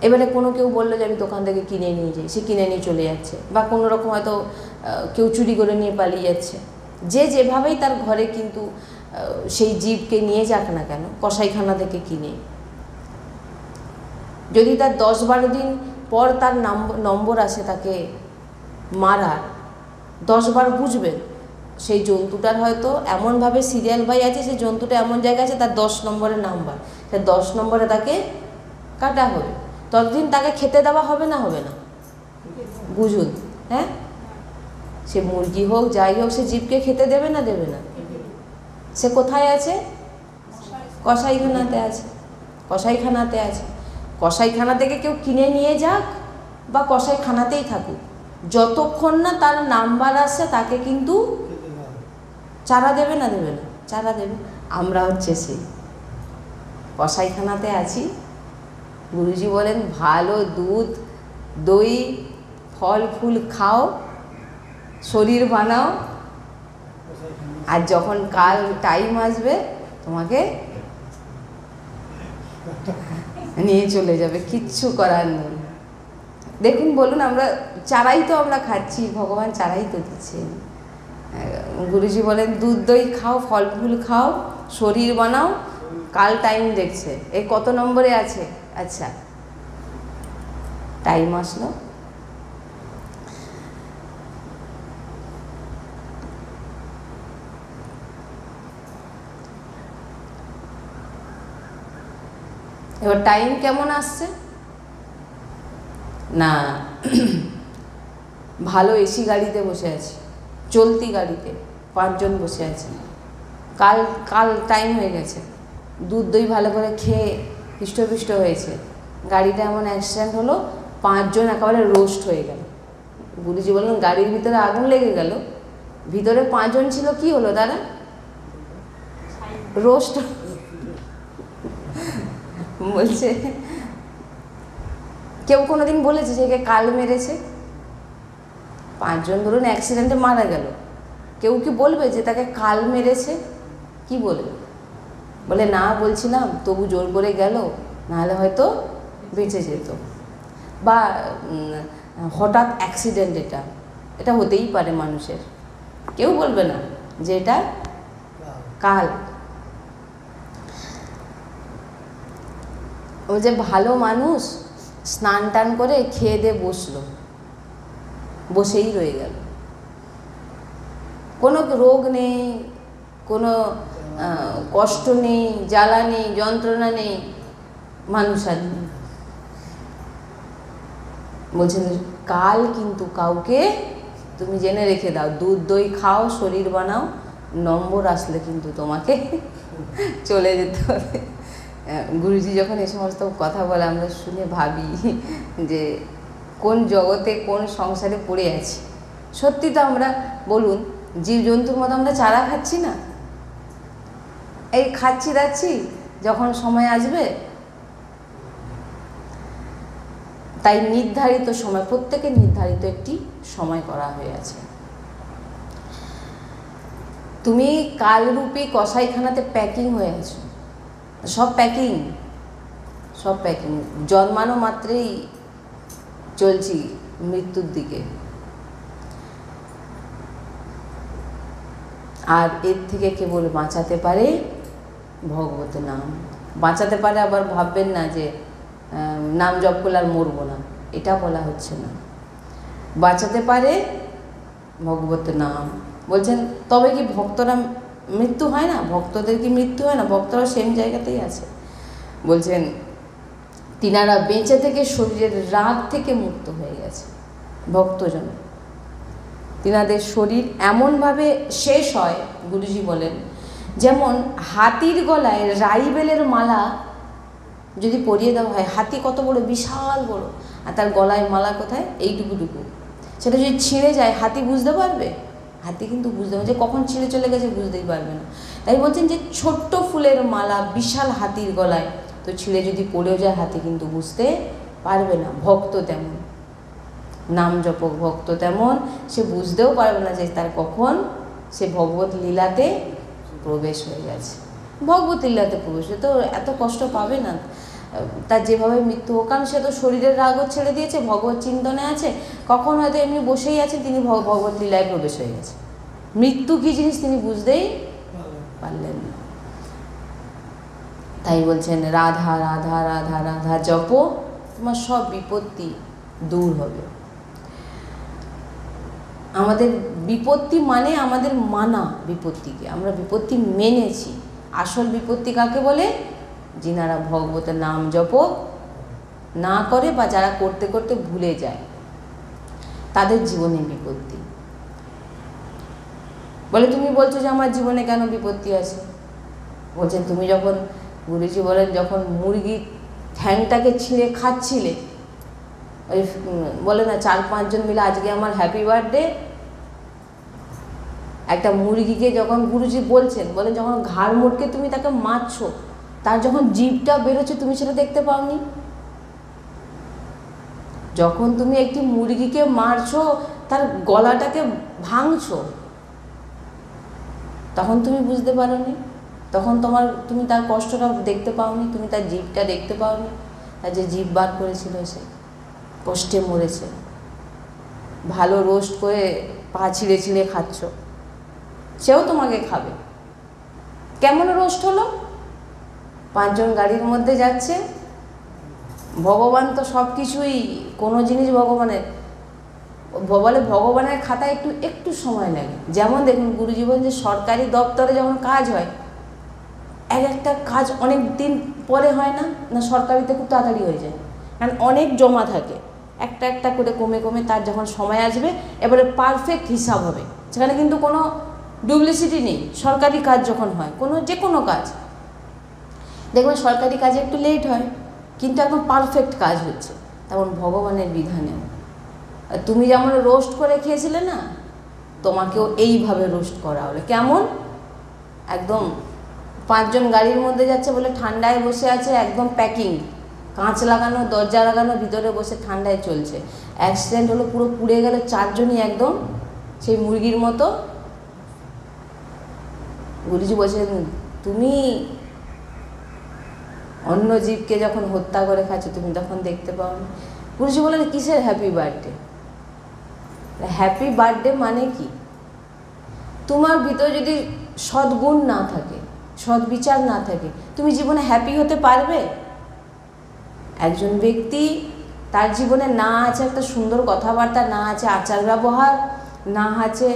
[SPEAKER 1] এবারে কোনো কেউ বললো যে আমি দোকান থেকে কিনে নিয়ে যাই, সে কিনে নিয়ে চলে যাচ্ছে, বা কোনো রকম হয়তো কেউ চুরি করে নিয়ে পালিয়ে যাচ্ছে। যে যেভাবেই তার ঘরে কিন্তু সেই জীবকে নিয়ে যাক না কেন কসাইখানা থেকে কিনে, যদি তার 10-12 দিন পর তার নম্বর আসে তাকে মারার, 10বার বুঝবেন সেই জন্তুটার হয়তো এমনভাবে সিরিয়াল বাই আছে, সেই জন্তুটা এমন জায়গায় আছে তার 10 নম্বরের নাম্বার, সে 10 নম্বরে তাকে কাটা হবে। ততদিন তাকে খেতে দেওয়া হবে না, হবে না? বুঝুন। হ্যাঁ, সে মুরগি হোক যাই হোক, সে জীবকে খেতে দেবে না, দেবে না? সে কোথায় আছে? কসাইখানাতে আছে। কসাইখানাতে আছে। কসাইখানা থেকে কেউ কিনে নিয়ে যাক বা কসাইখানাতেই থাকুক, যতক্ষণ না তার নাম্বার আসছে তাকে কিন্তু চারা দেবে না, দেবে না? চারা দেবে। আমরা হচ্ছে সেই কসাইখানাতে আছি। গুরুজি বলেন ভালো দুধ, দই, ফল ফুল খাও, শরীর বানাও, আর যখন কাল টাইম আসবে তোমাকে নিয়ে চলে যাবে, কিচ্ছু করার নেই। দেখুন, বলুন, আমরা চারাই তো আমরা খাচ্ছি, ভগবান চারাই তো দিচ্ছেন। গুরুজি বলেন দুধ দই খাও, ফল ফুল খাও, শরীর বানাও, কাল টাইম দেখছে এই কত নম্বরে আছে। আচ্ছা, টাইম আসলো, এবার টাইম কেমন আসছে না, ভালো এসি গাড়িতে বসে আছি, চলতি গাড়িতে 5 জন বসে আছি, কাল টাইম হয়ে গেছে, দুধ দই ভালো করে খেয়ে হৃষ্টপুষ্ট হয়েছে, গাড়িটা এমন অ্যাক্সিডেন্ট হলো, 5 জন একেবারে রোস্ট হয়ে গেল। গুরুজি বললেন গাড়ির ভিতরে আগুন লেগে গেল, ভিতরে 5 জন ছিল, কি হলো তারা? রোস্ট। বলছে কেউ কোনোদিন বলেছে যে একে কাল মেরেছে? 5 জন ধরুন অ্যাক্সিডেন্টে মারা গেল, কেউ কি বলবে যে তাকে কাল মেরেছে? কি বলবে? বলে না বলছিলাম, তবু জোর করে গেল, নাহলে হয়তো বেঁচে যেত। বা হঠাৎ অ্যাক্সিডেন্ট, এটা হতেই পারে মানুষের, কেউ বলবে না যে এটা কাল। ও যে ভালো মানুষ, স্নান টান করে খেয়ে দিয়ে বসলো, বসেই রয়ে গেল, কোনো রোগ নেই, কোনো কষ্ট নেই, জ্বালা নেই, যন্ত্রণা নেই, মানুষ আর নেই। বলছেন কাল কিন্তু কাউকে তুমি জেনে রেখে দাও, দুধ দই খাও, শরীর বানাও, নম্বর আসলে কিন্তু তোমাকে চলে যেতে হবে। গুরুজি যখন এই সমস্ত কথা বলে আমরা শুনে ভাবি যে কোন জগতে, কোন সংসারে পড়ে আছি। সত্যি তো আমরা বলুন, জীবজন্তুর মতো আমরা চারা খাচ্ছি না, এই খাচ্ছি দাচ্ছি, যখন সময় আসবে। তাই নির্ধারিত সময়, প্রত্যেকের নির্ধারিত একটি সময় করা হয়ে আছে। তুমি কালরূপী কসাইখানাতে প্যাকিং হয়ে আছো, সব প্যাকিং, সব প্যাকিং। জন্মানো মাত্রেই চলছি মৃত্যুর দিকে। আর এর থেকে কেবল বাঁচাতে পারে ভগবতের নাম। বাঁচাতে পারে, আবার ভাববেন না যে নাম জপ করলে আর মরবো না, এটা বলা হচ্ছে না। বাঁচাতে পারে ভগবতের নাম। বলছেন তবে কি ভক্তরা মৃত্যু হয় না? ভক্তদের কি মৃত্যু হয় না? ভক্তরা সেম জায়গাতেই আছে। বলছেন তিনারা বেঁচে থেকে শরীরের রাগ থেকে মুক্ত হয়ে গেছে। ভক্তজন, তিনাদের শরীর এমনভাবে শেষ হয়, গুরুজি বলেন, যেমন হাতির গলায় রাইবেলের মালা যদি পরিয়ে দেওয়া হয়, হাতি কত বড়, বিশাল বড়, আর তার গলায় মালা কোথায়? এইটুকুটুকু। সেটা যদি ছিঁড়ে যায়, হাতি বুঝতে পারবে? হাতি কিন্তু বুঝতে পারবে, যে কখন ছিঁড়ে চলে গেছে বুঝতেই পারবে না। তাই বলছেন যে ছোট্ট ফুলের মালা বিশাল হাতির গলায়, তো ছিঁড়ে যদি পড়েও যায় হাতি কিন্তু বুঝতে পারবে না। ভক্ত তেমন, নাম জপক ভক্ত তেমন, সে বুঝতেও পারবে না যে তার কখন সে ভগবত লীলাতে প্রবেশ হয়ে গেছে। ভগবত লীলাতে প্রবেশ হয়ে তো এত কষ্ট পাবে না, তার যেভাবে মৃত্যু হোক, কারণ সে তো শরীরের রাগও ছেড়ে দিয়েছে, ভগবত চিন্তনে আছে, কখন হয়তো এমনি বসেই আছেন, তিনি ভগবত লীলায় প্রবেশ হয়ে গেছে। মৃত্যু কী জিনিস তিনি বুঝতেই পারলেন না। তাই বলছেন রাধা রাধা রাধা রাধা জপ, তোমার সব বিপত্তি দূর হবে। আমাদের বিপত্তি মানে আমাদের মানা বিপত্তিকে, আমরা বিপত্তি মেনেছি। আসল বিপত্তি কাকে বলে? যিনারা ভগবতের নাম জপ না করে বা যারা করতে করতে ভুলে যায়, তাদের জীবনে বিপত্তি। বলে তুমি বলছো যে আমার জীবনে কেন বিপত্তি আছে? বলছেন তুমি যখন, গুরুজি বলেন, যখন মুরগি ঠ্যাংটাকে ছিঁড়ে খাচ্ছিলে, ওই বলে না 4-5 জন মিলে আজকে আমার হ্যাপি বার্থডে, একটা মুরগিকে যখন গুরুজি বলেন যখন ঘাড় মোটকে তুমি তাকে মারছো, তার যখন জিভটা বেরোচ্ছে তুমি সেটা দেখতে পাওনি? যখন তুমি একটি মুরগিকে মারছো, তার গলাটাকে ভাঙছো, তখন তুমি বুঝতে পারোনি? তখন তুমি তার কষ্টটা দেখতে পাওনি, তুমি তার জিভটা দেখতে পাওনি, তার যে জিভ বার করেছিল সে কষ্টে মরেছে। ভালো রোস্ট করে পা ছিঁড়ে ছিঁড়ে খাচ্ছ, সেও তোমাকে খাবে। কেমন রোস্ট হলো? 5 জন গাড়ির মধ্যে যাচ্ছে, ভগবান তো সব কিছুই, কোনো জিনিস ভগবানের, বলে ভগবানের খাতায় একটু সময় লাগে। যেমন দেখুন গুরুজি বলেন যে সরকারি দপ্তরে যখন কাজ হয়, একটা কাজ অনেক দিন পরে হয় না, সরকারিতে খুব তাড়াতাড়ি হয়ে যায়, কারণ অনেক জমা থাকে, একটা একটা করে কমে কমে তার যখন সময় আসবে এবারে পারফেক্ট হিসাব হবে। সেখানে কিন্তু কোনো ডুপ্লিসিটি নেই। সরকারি কাজ যখন হয়, যে কোনো কাজ দেখবেন সরকারি কাজে একটু লেট হয়, কিন্তু একদম পারফেক্ট কাজ হচ্ছে। তেমন ভগবানের বিধানেও তুমি যেমন রোস্ট করে খেয়েছিলে না, তোমাকেও এইভাবে রোস্ট করা হলো। কেমন? একদম 5 জন গাড়ির মধ্যে যাচ্ছে বলে ঠান্ডায় বসে আছে, একদম প্যাকিং, কাঁচ লাগানো, দরজা লাগানো, ভিতরে বসে ঠান্ডায় চলছে। অ্যাক্সিডেন্ট হলো, পুরো পুড়ে গেল 4 জনই একদম সেই মুরগির মতো। গুরুজি বলছেন, তুমি অন্য জীবকে যখন হত্যা করে খাচ্ছ তুমি তখন দেখতে পাও না। গুরুজি বলেন, কিসের হ্যাপি বার্থডে? হ্যাপি বার্থডে মানে কি? তোমার ভিতরে যদি সদ্গুণ না থাকে, সদ্বিচার না থাকে, তুমি জীবনে হ্যাপি হতে পারবে? একজন ব্যক্তি তার জীবনে না আছে একটা সুন্দর কথাবার্তা, না আছে আচার ব্যবহার, না আছে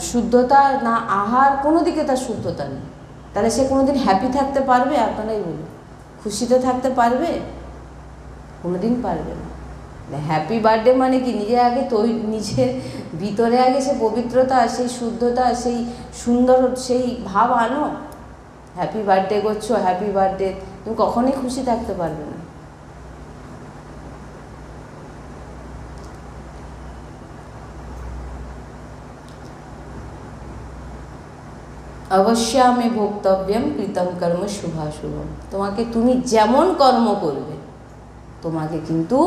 [SPEAKER 1] শুদ্ধতা, না আহার, কোনো দিকে তার শুদ্ধতা নেই, তাহলে সে কোনোদিন হ্যাপি থাকতে পারবে? আপনারাই বলুন, খুশিতে থাকতে পারবে? কোনোদিন পারবে না। হ্যাপি বার্থডে মানে কি? নিজের ভিতরে আগে সে পবিত্রতা, সেই শুদ্ধতা, সেই সুন্দর, সেই ভাব আনো। হ্যাপি বার্থডে করছো, হ্যাপি বার্থডে, তুমি কখনোই খুশি থাকতে পারবে না। অবশ্যামে ভোক্তব্যম কৃতম কর্ম শুভাশুভম। তোমাকে, তুমি যেমন কর্ম করবে তোমাকে কিন্তু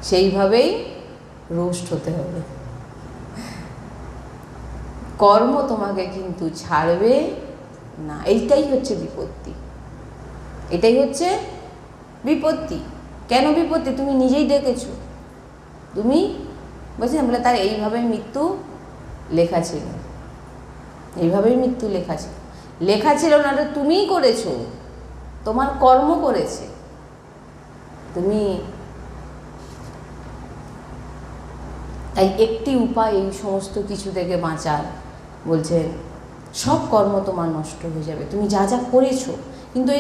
[SPEAKER 1] সেইভাবেই রোস্ট হতে হবে। কর্ম তোমাকে কিন্তু ছাড়বে না। এইটাই হচ্ছে বিপত্তি, এটাই হচ্ছে বিপত্তি। কেন বিপত্তি? তুমি নিজেই দেখেছো। তুমি বলছেন বলে তার এইভাবেই মৃত্যু লেখা ছিল, এইভাবেই মৃত্যু লেখা ছিল। লেখা ছিল না, এটা তুমিই করেছো, তোমার কর্ম করেছে। তুমি তাই একটি উপায় এই সমস্ত কিছু থেকে বাঁচার, বলছেন সব কর্ম তোমার নষ্ট হয়ে যাবে, তুমি যা যা করেছো। কিন্তু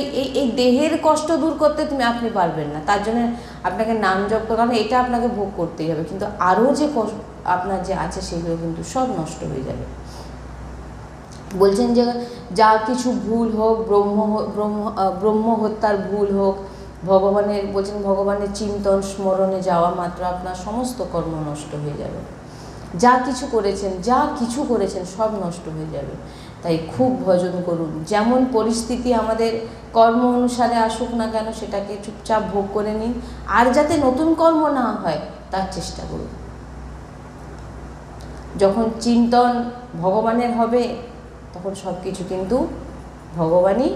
[SPEAKER 1] এই দেহের কষ্ট দূর করতে আপনি পারবেন না। তার জন্য আপনাকে নাম জপ করে, কারণ এটা আপনাকে ভোগ করতেই হবে, কিন্তু আরও যে আপনার যে আছে সেগুলো কিন্তু সব নষ্ট হয়ে যাবে। বলছেন যে যা কিছু ভুল হোক, ব্রহ্ম হত্যার ভুল হোক, ভগবানের, বলছেন ভগবানের চিন্তন স্মরণে যাওয়া মাত্র আপনার সমস্ত কর্ম নষ্ট হয়ে যাবে। যা কিছু করেছেন সব নষ্ট হয়ে যাবে। তাই খুব ভজন করুন। যেমন পরিস্থিতি আমাদের কর্ম অনুসারে আসুক না কেন, সেটাকে চুপচাপ ভোগ করে নিন। আর যাতে নতুন কর্ম না হয় তার চেষ্টা করুন। যখন চিন্তন ভগবানের হবে তখন সব কিছু কিন্তু ভগবানই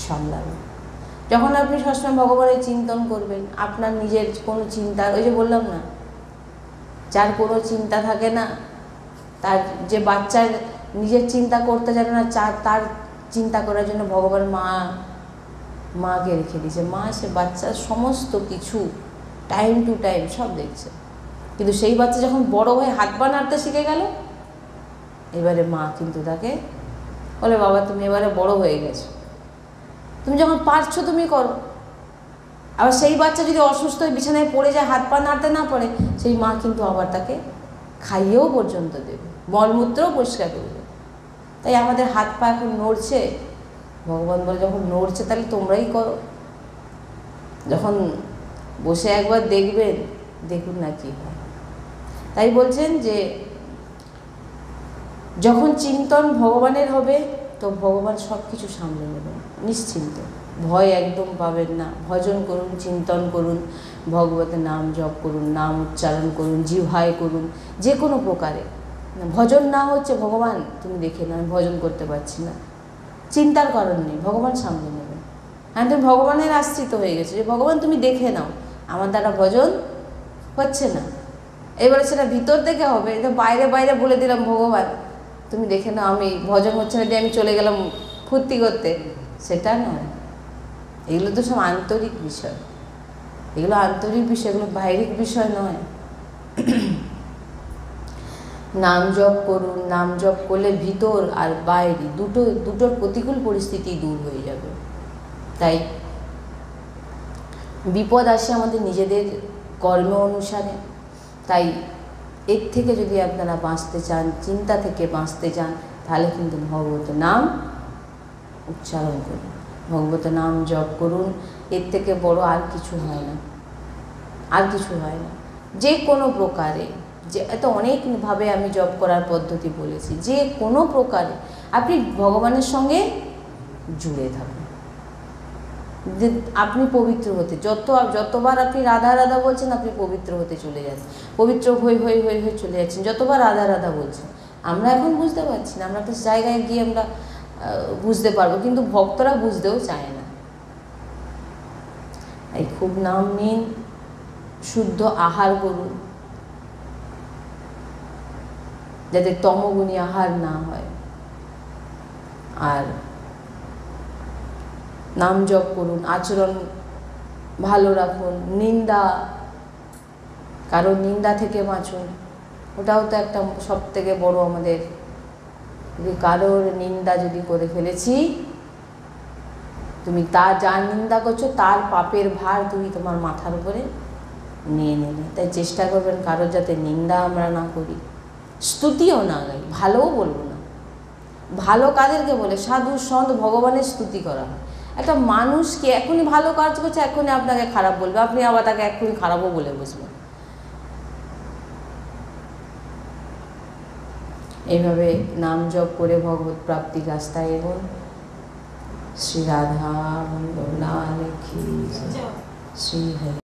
[SPEAKER 1] সামলাবে। যখন আপনি সবসময় ভগবানের চিন্তন করবেন, আপনার নিজের কোনো চিন্তা, ওই যে বললাম না, যার কোনো চিন্তা থাকে না, তার যে বাচ্চার নিজের চিন্তা করতে জানে না, তার চিন্তা করার জন্য ভগবান মাকে রেখে দিয়েছে। মা সে বাচ্চার সমস্ত কিছু টাইম টু টাইম সব দেখছে। কিন্তু সেই বাচ্চা যখন বড় হয়ে হাত পা নাড়তে শিখে গেল, এবারে মা কিন্তু তাকে বলে, বাবা তুমি এবারে বড় হয়ে গেছো, তুমি যখন পারছো তুমি করো। আবার সেই বাচ্চা যদি অসুস্থ হয়ে বিছানায় পড়ে যায়, হাত পা নাড়তে না পারে, সেই মা কিন্তু আবার তাকে খাইয়েও পর্যন্ত দেবে, মলমূত্রও পরিষ্কার করবে। তাই আমাদের হাত পা এখন নড়ছে, ভগবান বলে যখন নড়ছে তাহলে তোমরাই করো। যখন বসে একবার দেখবেন, দেখুন না কি হয়। তাই বলছেন যে যখন চিন্তন ভগবানের হবে তো ভগবান সব কিছু সামলে নেবেন, নিশ্চিন্ত, ভয় একদম পাবেন না। ভজন করুন, চিন্তন করুন, ভগবতের নাম জপ করুন, নাম উচ্চারণ করুন, জিহ্বায় করুন, যে কোনো প্রকারে। ভজন না হচ্ছে, ভগবান তুমি দেখে নাও, আমি ভজন করতে পারছি না, চিন্তার কারণ নেই, ভগবান সামলে নেবেন। হ্যাঁ, তুমি ভগবানের আশ্রিত হয়ে গেছো, যে ভগবান তুমি দেখে নাও আমার দ্বারা ভজন হচ্ছে না। এবারে সেটা ভিতর থেকে হবে, এটা বাইরে বাইরে বলে দিলাম ভগবান তুমি দেখে নাও আমি ভজন হচ্ছে না, দিয়ে আমি চলে গেলাম ফুর্তি করতে, সেটা নয়। এগুলো তো সব আন্তরিক বিষয়, এগুলো আন্তরিক বিষয়, এগুলো বাহ্যিক বিষয় নয়। নাম জপ করুন, নাম জপ করলে ভিতর আর বাইরে দুটোর প্রতিকূল পরিস্থিতি দূর হয়ে যাবে। তাই বিপদ আসে আমাদের নিজেদের কর্ম অনুসারে। তাই এর থেকে যদি আপনারা বাঁচতে চান, চিন্তা থেকে বাঁচতে চান, তাহলে কিন্তু ভগবত নাম উচ্চারণ করুন, ভগবত নাম জপ করুন। এর থেকে বড় আর কিছু হয় না, আর কিছু হয় না। যে কোনো প্রকারে যে এত অনেকভাবে আমি জপ করার পদ্ধতি বলেছি, যে কোনো প্রকারে আপনি ভগবানের সঙ্গে জুড়ে থাকুন, যে আপনি পবিত্র হতে যতবার আপনি রাধা রাধা বলছেন আপনি পবিত্র হতে চলে যাচ্ছেন, পবিত্র হয়ে হয়ে হয়ে হয়ে চলে যাচ্ছেন যতবার রাধা রাধা বলছেন। আমরা এখন বুঝতে পারছি না, আমরা একটা জায়গায় গিয়ে আমরা বুঝতে পারবো, কিন্তু ভক্তরা বুঝতেও চায় না। এই খুব নাম নিন, শুদ্ধ আহার করুন, যাতে তমগুণী আহার না হয়, আর নাম জপ করুন, আচরণ ভালো রাখুন, নিন্দা, কারণ নিন্দা থেকে বাঁচুন। ওটাও তো একটা সব থেকে বড় আমাদের, যে কারোর নিন্দা যদি করে ফেলেছি, তুমি তার যার নিন্দা করছো তার পাপের ভার তুমি তোমার মাথার উপরে নিয়ে নেবে। তাই চেষ্টা করবেন কারোর যাতে নিন্দা আমরা না করি, স্তুতিও না গাই, ভালোও বলবো না। ভালো কাদেরকে বলে? সাধু সন্ত ভগবানের স্তুতি করা হয়। একটা মানুষকে এখনই ভালো কাজ করছে এখনই আপনাকে খারাপ বলবে, আপনি আবার তাকে এখনই খারাপও বলে বসবেন। এইভাবে নাম জপ করে ভগবত প্রাপ্তির রাস্তায় এগোন। শ্রী রাধা বল্লভ লাল কি জয়, শ্রী হরি।